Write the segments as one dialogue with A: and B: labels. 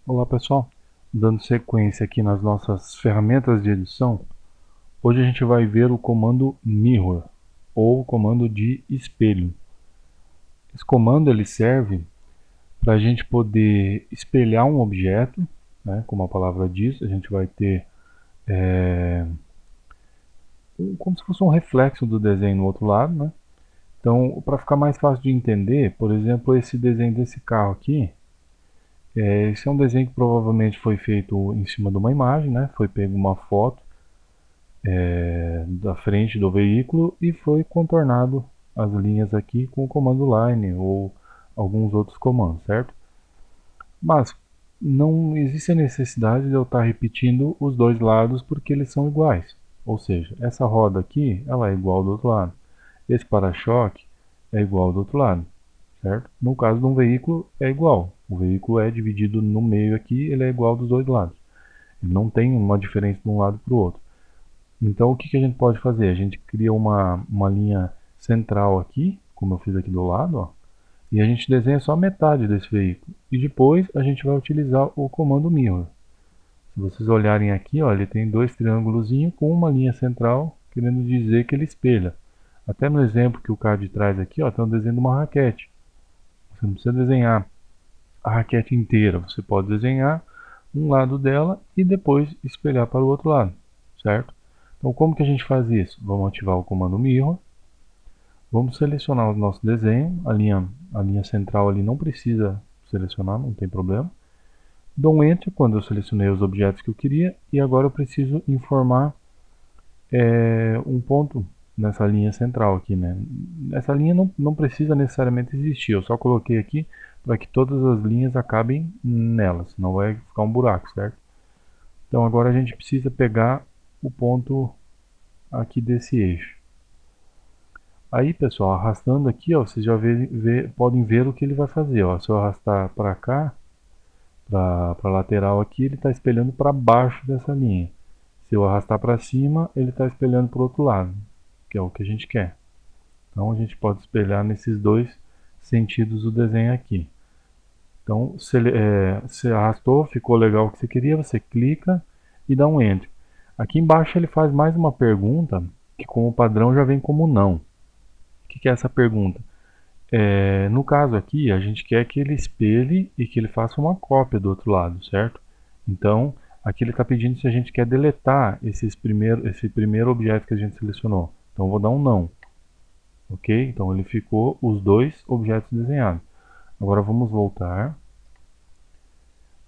A: Olá pessoal, dando sequência aqui nas nossas ferramentas de edição, hoje a gente vai ver o comando Mirror, ou o comando de espelho. Esse comando ele serve para a gente poder espelhar um objeto, né, como a palavra diz, a gente vai ter como se fosse um reflexo do desenho no outro lado, né? Então, para ficar mais fácil de entender, por exemplo, esse desenho desse carro aqui, esse é um desenho que provavelmente foi feito em cima de uma imagem, né? Foi pego uma foto da frente do veículo e foi contornado as linhas aqui com o comando line ou alguns outros comandos, certo? Mas não existe a necessidade de eu estar repetindo os dois lados porque eles são iguais. Ou seja, essa roda aqui, ela é igual do outro lado. Esse para-choque é igual do outro lado, certo? No caso de um veículo, é igual. O veículo é dividido no meio aqui, ele é igual dos dois lados. Ele não tem uma diferença de um lado para o outro. Então o que, que a gente pode fazer? A gente cria uma linha central aqui, como eu fiz aqui do lado, ó, e a gente desenha só metade desse veículo. E depois a gente vai utilizar o comando Mirror. Se vocês olharem aqui, ó, ele tem dois triângulos com uma linha central, querendo dizer que ele espelha. Até no exemplo que o cara de trás aqui, ó, tem um desenho de uma raquete. Você não precisa desenhar a raquete inteira, você pode desenhar um lado dela e depois espelhar para o outro lado, certo? Então como que a gente faz isso? Vamos ativar o comando Mirror, vamos selecionar o nosso desenho, a linha central ali não precisa selecionar, não tem problema. Dou um Enter quando eu selecionei os objetos que eu queria e agora eu preciso informar um ponto nessa linha central aqui, né? Essa linha não precisa necessariamente existir, eu só coloquei aqui para que todas as linhas acabem nela, senão vai ficar um buraco, certo? Então agora a gente precisa pegar o ponto aqui desse eixo. Aí, pessoal, arrastando aqui, ó, vocês já podem ver o que ele vai fazer. Ó. Se eu arrastar para cá, para a lateral aqui, ele está espelhando para baixo dessa linha. Se eu arrastar para cima, ele está espelhando para o outro lado, que é o que a gente quer. Então a gente pode espelhar nesses dois sentidos do desenho aqui. Então, se arrastou, ficou legal o que você queria, você clica e dá um Enter. Aqui embaixo ele faz mais uma pergunta, que como padrão já vem como não. O que é essa pergunta? No caso aqui, a gente quer que ele espelhe e que ele faça uma cópia do outro lado, certo? Então, aqui ele está pedindo se a gente quer deletar esse primeiro objeto que a gente selecionou. Então, eu vou dar um não. Ok? Então, ele ficou os dois objetos desenhados. Agora, vamos voltar.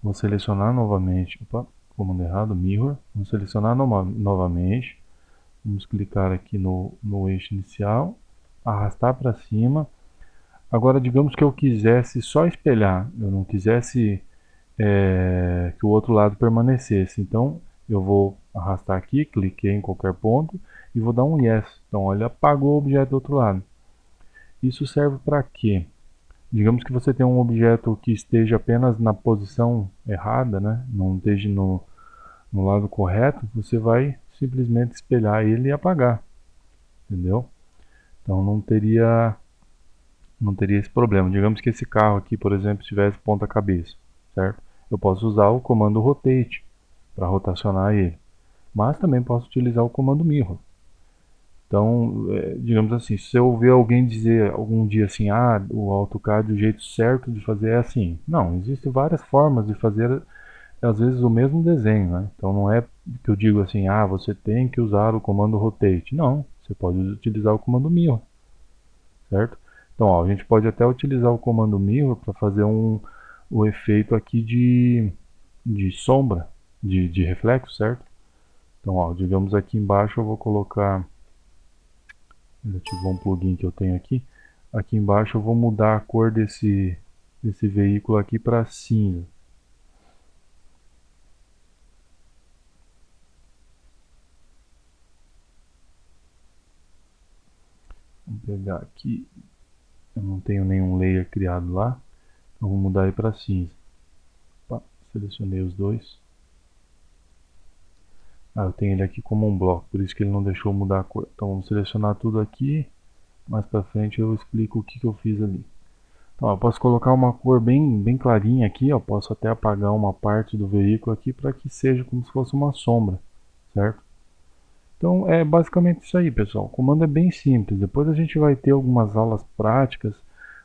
A: Vou selecionar novamente. Opa, comando errado, Mirror. Vamos selecionar novamente. Vamos clicar aqui no eixo inicial. Arrastar para cima. Agora, digamos que eu quisesse só espelhar, eu não quisesse que o outro lado permanecesse. Então, eu vou arrastar aqui, cliquei em qualquer ponto e vou dar um Yes. Então, ele apagou o objeto do outro lado. Isso serve para quê? Digamos que você tem um objeto que esteja apenas na posição errada, né? Não esteja no lado correto, você vai simplesmente espelhar ele e apagar, entendeu? Então não teria esse problema. Digamos que esse carro aqui, por exemplo, tivesse ponta cabeça, certo? Eu posso usar o comando rotate para rotacionar ele, mas também posso utilizar o comando mirror. Então, digamos assim, se eu ouvir alguém dizer algum dia assim, o AutoCAD, o jeito certo de fazer é assim. Não, existem várias formas de fazer, às vezes, o mesmo desenho, né? Então, não é que eu digo assim, você tem que usar o comando rotate. Não, você pode utilizar o comando mirror, certo? Então, ó, a gente pode até utilizar o comando mirror para fazer o efeito aqui de sombra, de reflexo, certo? Então, ó, digamos aqui embaixo eu vou colocar, ele ativou um plugin que eu tenho aqui. Aqui embaixo eu vou mudar a cor desse veículo aqui para cinza. Vamos pegar aqui, eu não tenho nenhum layer criado lá, então vou mudar ele para cinza. Opa, selecionei os dois. Eu tenho ele aqui como um bloco, por isso que ele não deixou mudar a cor. Então vamos selecionar tudo aqui, mais para frente eu explico o que eu fiz ali. Então, eu posso colocar uma cor bem clarinha aqui, ó, posso até apagar uma parte do veículo aqui para que seja como se fosse uma sombra, certo? Então é basicamente isso aí, pessoal. O comando é bem simples. Depois a gente vai ter algumas aulas práticas,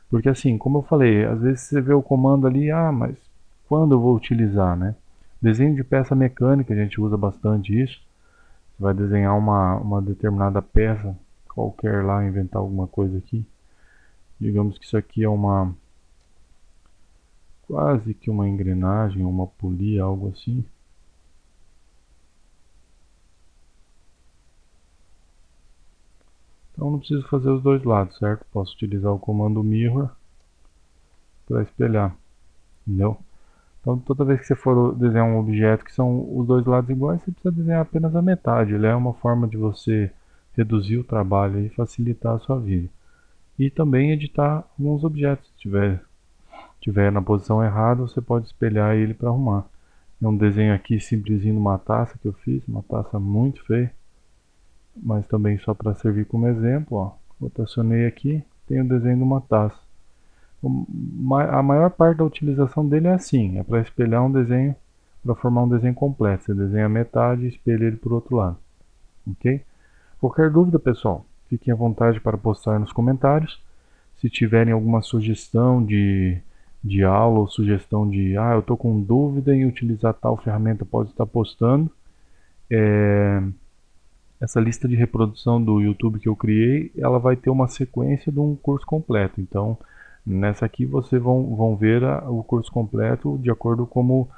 A: porque assim, como eu falei, às vezes você vê o comando ali, ah, mas quando eu vou utilizar, né? Desenho de peça mecânica, a gente usa bastante isso. Você vai desenhar uma determinada peça qualquer lá, inventar alguma coisa aqui. Digamos que isso aqui é uma quase que uma engrenagem, uma polia, algo assim. Então não preciso fazer os dois lados, certo? Posso utilizar o comando mirror para espelhar, entendeu? Então toda vez que você for desenhar um objeto que são os dois lados iguais, você precisa desenhar apenas a metade. Ele é uma forma de você reduzir o trabalho e facilitar a sua vida. E também editar alguns objetos. Se tiver na posição errada, você pode espelhar ele para arrumar. É um desenho aqui simplesinho de uma taça que eu fiz, uma taça muito feia, mas também só para servir como exemplo, ó. Rotacionei aqui, tem o desenho de uma taça. A maior parte da utilização dele é assim, é para espelhar um desenho, para formar um desenho completo. Você desenha a metade e espelha ele para o outro lado, ok? Qualquer dúvida, pessoal, fiquem à vontade para postar nos comentários. Se tiverem alguma sugestão de aula ou sugestão de, eu estou com dúvida em utilizar tal ferramenta, pode estar postando. Essa lista de reprodução do YouTube que eu criei, ela vai ter uma sequência de um curso completo. Então, nessa aqui vocês vão ver o curso completo de acordo como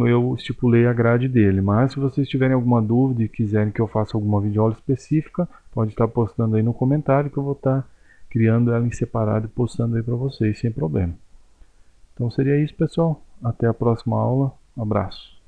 A: eu estipulei a grade dele. Mas se vocês tiverem alguma dúvida e quiserem que eu faça alguma videoaula específica, pode estar postando aí no comentário que eu vou estar criando ela em separado e postando aí para vocês sem problema. Então seria isso, pessoal. Até a próxima aula. Um abraço.